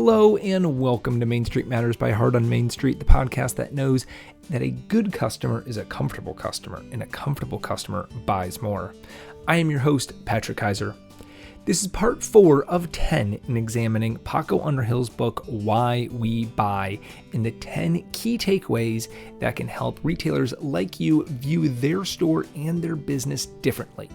Hello and welcome to Main Street Matters by Heart on Main Street, the podcast that knows that a good customer is a comfortable customer and a comfortable customer buys more. I am your host, Patrick Keiser. This is part 4 of 10 in examining Paco Underhill's book, Why We Buy, and the 10 key takeaways that can help retailers like you view their store and their business differently.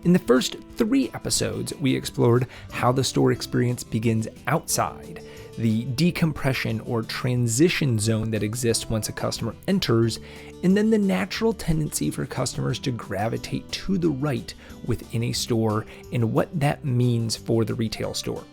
In the first 3 episodes, we explored how the store experience begins outside, the decompression or transition zone that exists once a customer enters, and then the natural tendency for customers to gravitate to the right within a store and what that means for the retail store.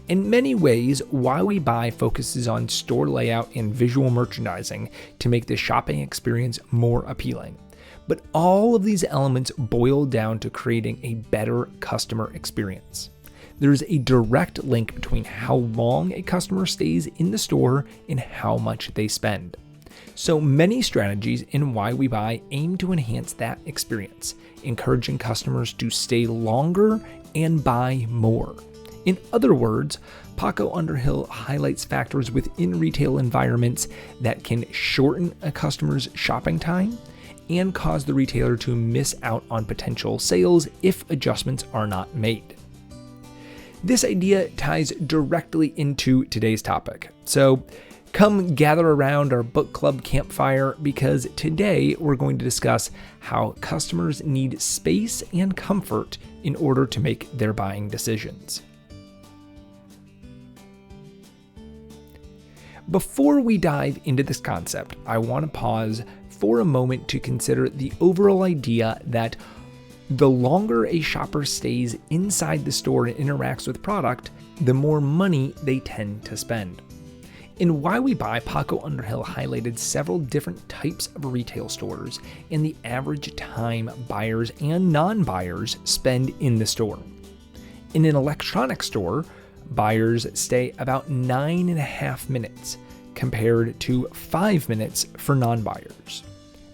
In many ways, Why We Buy focuses on store layout and visual merchandising to make the shopping experience more appealing. But all of these elements boil down to creating a better customer experience. There's a direct link between how long a customer stays in the store and how much they spend. So many strategies in Why We Buy aim to enhance that experience, encouraging customers to stay longer and buy more. In other words, Paco Underhill highlights factors within retail environments that can shorten a customer's shopping time and cause the retailer to miss out on potential sales if adjustments are not made. This idea ties directly into today's topic. So come gather around our book club campfire because today we're going to discuss how customers need space and comfort in order to make their buying decisions. Before we dive into this concept, I want to pause for a moment to consider the overall idea that the longer a shopper stays inside the store and interacts with product, the more money they tend to spend. In Why We Buy, Paco Underhill highlighted several different types of retail stores and the average time buyers and non-buyers spend in the store. In an electronics store, buyers stay about 9.5 minutes compared to 5 minutes for non-buyers.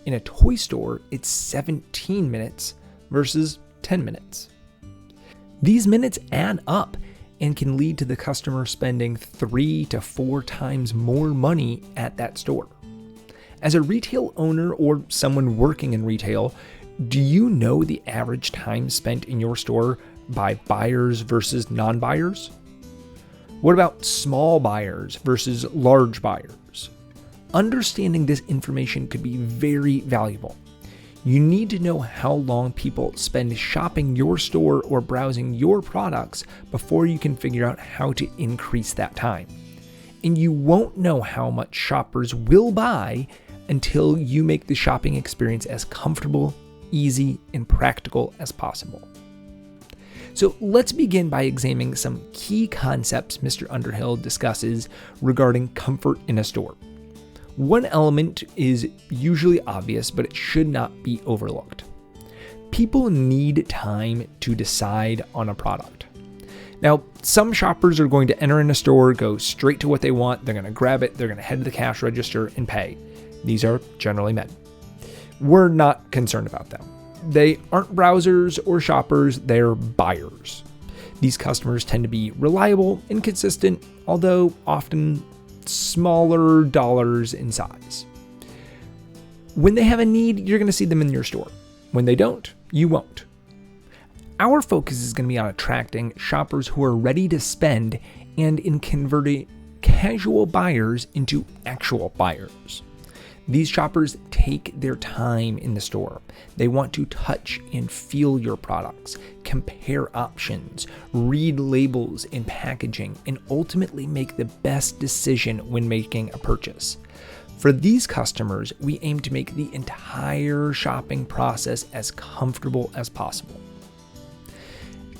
In a toy store, it's 17 minutes versus 10 minutes. These minutes add up and can lead to the customer spending 3 to 4 times more money at that store. As a retail owner or someone working in retail, do you know the average time spent in your store by buyers versus non-buyers? What about small buyers versus large buyers? Understanding this information could be very valuable. You need to know how long people spend shopping your store or browsing your products before you can figure out how to increase that time. And you won't know how much shoppers will buy until you make the shopping experience as comfortable, easy, and practical as possible. So let's begin by examining some key concepts Mr. Underhill discusses regarding comfort in a store. One element is usually obvious, but it should not be overlooked. People need time to decide on a product. Now, some shoppers are going to enter in a store, go straight to what they want, they're going to grab it, they're going to head to the cash register and pay. These are generally men. We're not concerned about them. They aren't browsers or shoppers, they're buyers. These customers tend to be reliable and consistent, although often smaller dollars in size. When they have a need, you're going to see them in your store. When they don't, you won't. Our focus is going to be on attracting shoppers who are ready to spend and in converting casual buyers into actual buyers. These shoppers take their time in the store. They want to touch and feel your products, compare options, read labels and packaging, and ultimately make the best decision when making a purchase. For these customers, we aim to make the entire shopping process as comfortable as possible.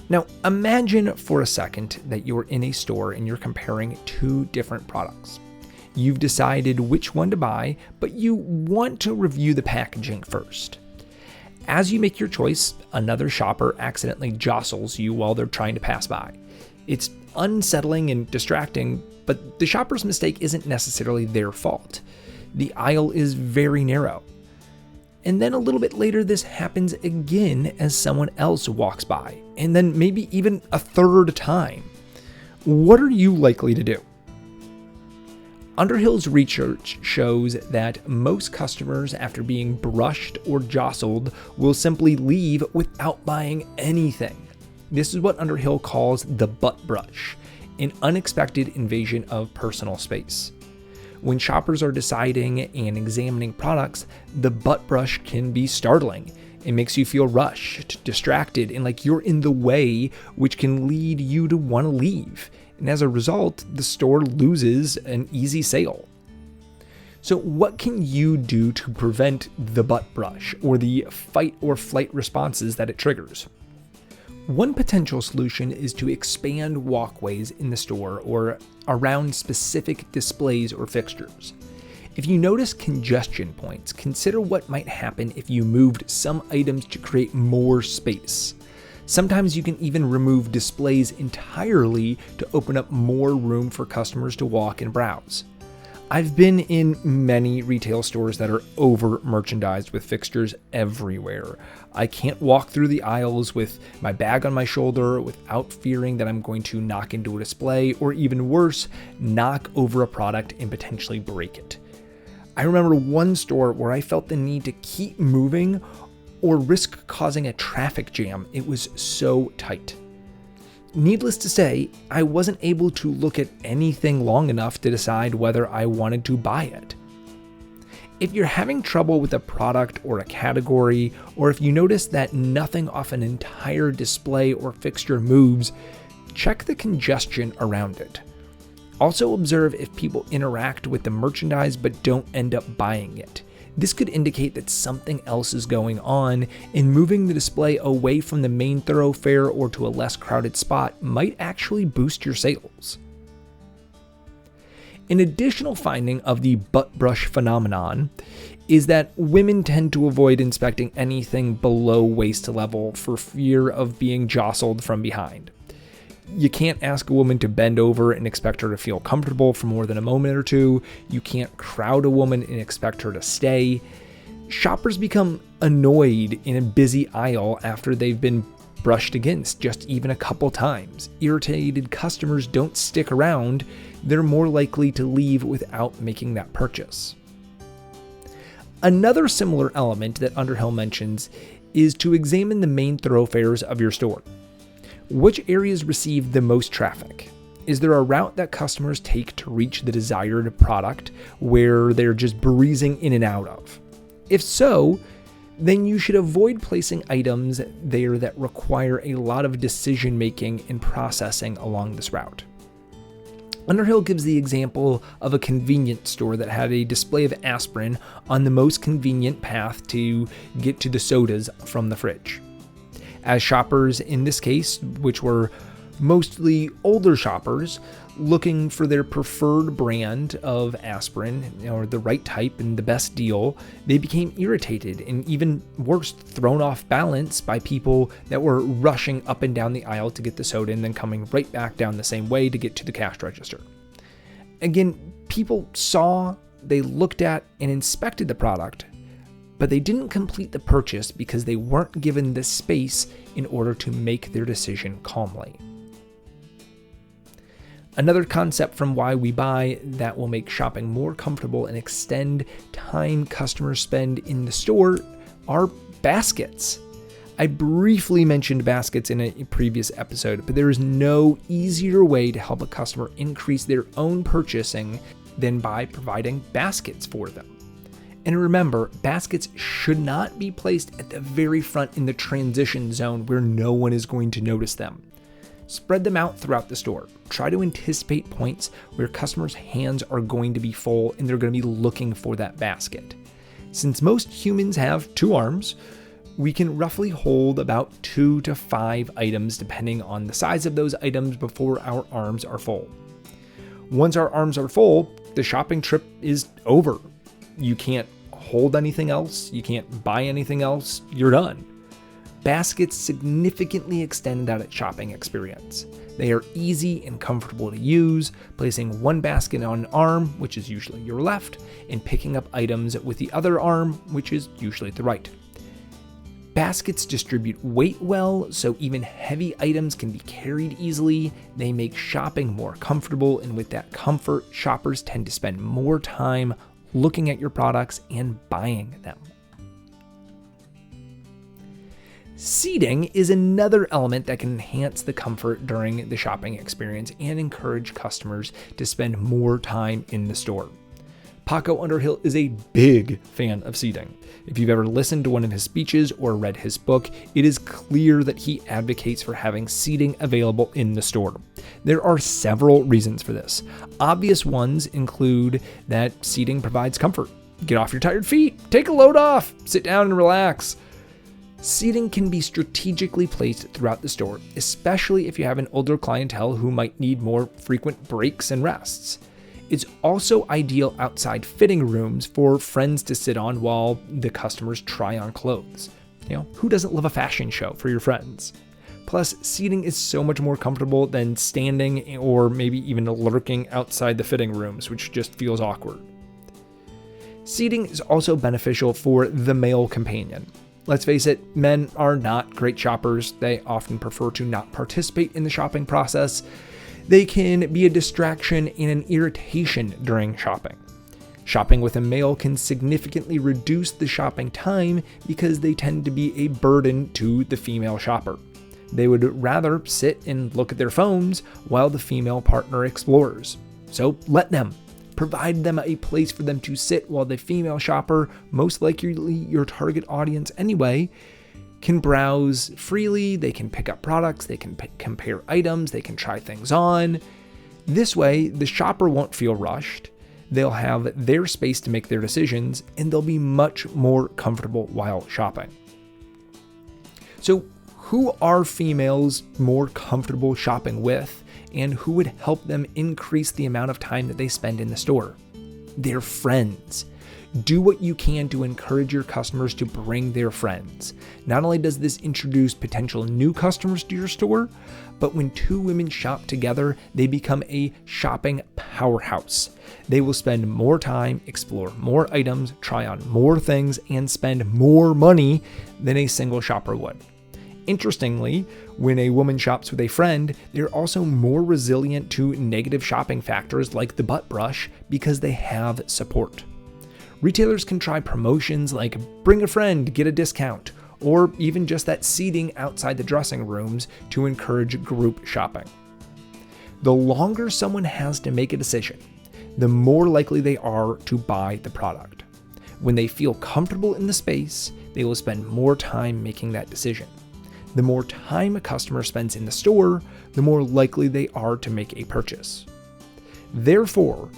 Now, imagine for a second that you're in a store and you're comparing 2 different products. You've decided which one to buy, but you want to review the packaging first. As you make your choice, another shopper accidentally jostles you while they're trying to pass by. It's unsettling and distracting, but the shopper's mistake isn't necessarily their fault. The aisle is very narrow. And then a little bit later, this happens again as someone else walks by, and then maybe even a third time. What are you likely to do? Underhill's research shows that most customers, after being brushed or jostled, will simply leave without buying anything. This is what Underhill calls the butt brush, an unexpected invasion of personal space. When shoppers are deciding and examining products, the butt brush can be startling. It makes you feel rushed, distracted, and like you're in the way, which can lead you to want to leave. And as a result, the store loses an easy sale. So what can you do to prevent the butt brush or the fight or flight responses that it triggers? One potential solution is to expand walkways in the store or around specific displays or fixtures. If you notice congestion points, consider what might happen if you moved some items to create more space. Sometimes you can even remove displays entirely to open up more room for customers to walk and browse. I've been in many retail stores that are over-merchandised with fixtures everywhere. I can't walk through the aisles with my bag on my shoulder without fearing that I'm going to knock into a display, or even worse, knock over a product and potentially break it. I remember one store where I felt the need to keep moving or risk causing a traffic jam. It was so tight. Needless to say, I wasn't able to look at anything long enough to decide whether I wanted to buy it. If you're having trouble with a product or a category, or if you notice that nothing off an entire display or fixture moves, check the congestion around it. Also observe if people interact with the merchandise but don't end up buying it. This could indicate that something else is going on, and moving the display away from the main thoroughfare or to a less crowded spot might actually boost your sales. An additional finding of the butt brush phenomenon is that women tend to avoid inspecting anything below waist level for fear of being jostled from behind. You can't ask a woman to bend over and expect her to feel comfortable for more than a moment or two. You can't crowd a woman and expect her to stay. Shoppers become annoyed in a busy aisle after they've been brushed against just even a couple times. Irritated customers don't stick around. They're more likely to leave without making that purchase. Another similar element that Underhill mentions is to examine the main thoroughfares of your store. Which areas receive the most traffic? Is there a route that customers take to reach the desired product where they're just breezing in and out of? If so, then you should avoid placing items there that require a lot of decision making and processing along this route. Underhill gives the example of a convenience store that had a display of aspirin on the most convenient path to get to the sodas from the fridge. As shoppers in this case, which were mostly older shoppers looking for their preferred brand of aspirin or the right type and the best deal, they became irritated and even worse, thrown off balance by people that were rushing up and down the aisle to get the soda and then coming right back down the same way to get to the cash register. Again, people saw, they looked at and inspected the product, but they didn't complete the purchase because they weren't given the space in order to make their decision calmly. Another concept from Why We Buy that will make shopping more comfortable and extend time customers spend in the store are baskets. I briefly mentioned baskets in a previous episode, but there is no easier way to help a customer increase their own purchasing than by providing baskets for them. And remember, baskets should not be placed at the very front in the transition zone where no one is going to notice them. Spread them out throughout the store. Try to anticipate points where customers' hands are going to be full and they're going to be looking for that basket. Since most humans have 2 arms, we can roughly hold about 2 to 5 items depending on the size of those items before our arms are full. Once our arms are full, the shopping trip is over. You can't hold anything else, you can't buy anything else, you're done. Baskets significantly extend that shopping experience. They are easy and comfortable to use, placing one basket on an arm, which is usually your left, and picking up items with the other arm, which is usually the right. Baskets distribute weight well, so even heavy items can be carried easily. They make shopping more comfortable, and with that comfort, shoppers tend to spend more time looking at your products and buying them. Seating is another element that can enhance the comfort during the shopping experience and encourage customers to spend more time in the store. Paco Underhill is a big fan of seating. If you've ever listened to one of his speeches or read his book, it is clear that he advocates for having seating available in the store. There are several reasons for this. Obvious ones include that seating provides comfort. Get off your tired feet, take a load off, sit down and relax. Seating can be strategically placed throughout the store, especially if you have an older clientele who might need more frequent breaks and rests. It's also ideal outside fitting rooms for friends to sit on while the customers try on clothes. Who doesn't love a fashion show for your friends? Plus, seating is so much more comfortable than standing or maybe even lurking outside the fitting rooms, which just feels awkward. Seating is also beneficial for the male companion. Let's face it, men are not great shoppers. They often prefer to not participate in the shopping process. They can be a distraction and an irritation during shopping. Shopping with a male can significantly reduce the shopping time because they tend to be a burden to the female shopper. They would rather sit and look at their phones while the female partner explores. So let them. Provide them a place for them to sit while the female shopper, most likely your target audience anyway, can browse freely, they can pick up products, they can compare items, they can try things on. This way, the shopper won't feel rushed, they'll have their space to make their decisions, and they'll be much more comfortable while shopping. So, who are females more comfortable shopping with, and who would help them increase the amount of time that they spend in the store? Their friends. Do what you can to encourage your customers to bring their friends. Not only does this introduce potential new customers to your store, but when two women shop together, they become a shopping powerhouse. They will spend more time, explore more items, try on more things, and spend more money than a single shopper would. Interestingly, when a woman shops with a friend, they're also more resilient to negative shopping factors like the butt brush because they have support. Retailers can try promotions like bring a friend, get a discount, or even just that seating outside the dressing rooms to encourage group shopping. The longer someone has to make a decision, the more likely they are to buy the product. When they feel comfortable in the space, they will spend more time making that decision. The more time a customer spends in the store, the more likely they are to make a purchase. Therefore,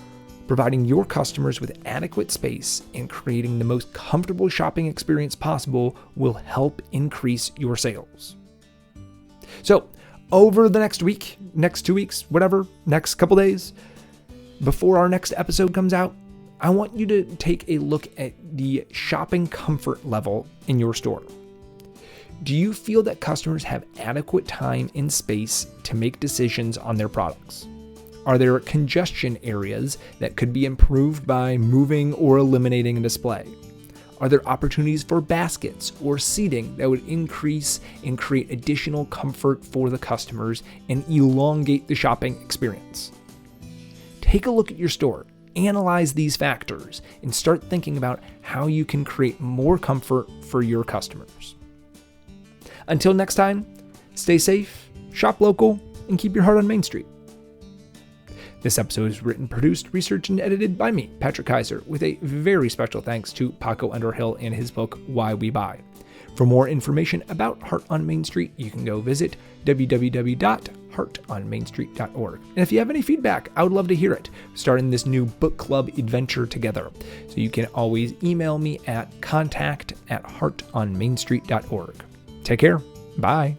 providing your customers with adequate space and creating the most comfortable shopping experience possible will help increase your sales. So, over the next week, next 2 weeks, whatever, next couple days, before our next episode comes out, I want you to take a look at the shopping comfort level in your store. Do you feel that customers have adequate time and space to make decisions on their products? Are there congestion areas that could be improved by moving or eliminating a display? Are there opportunities for baskets or seating that would increase and create additional comfort for the customers and elongate the shopping experience? Take a look at your store, analyze these factors, and start thinking about how you can create more comfort for your customers. Until next time, stay safe, shop local, and keep your heart on Main Street. This episode is written, produced, researched, and edited by me, Patrick Keiser, with a very special thanks to Paco Underhill and his book, Why We Buy. For more information about Heart on Main Street, you can go visit www.heartonmainstreet.org. And if you have any feedback, I would love to hear it. We're starting this new book club adventure together. So you can always email me at contact@heartonmainstreet.org. Take care. Bye.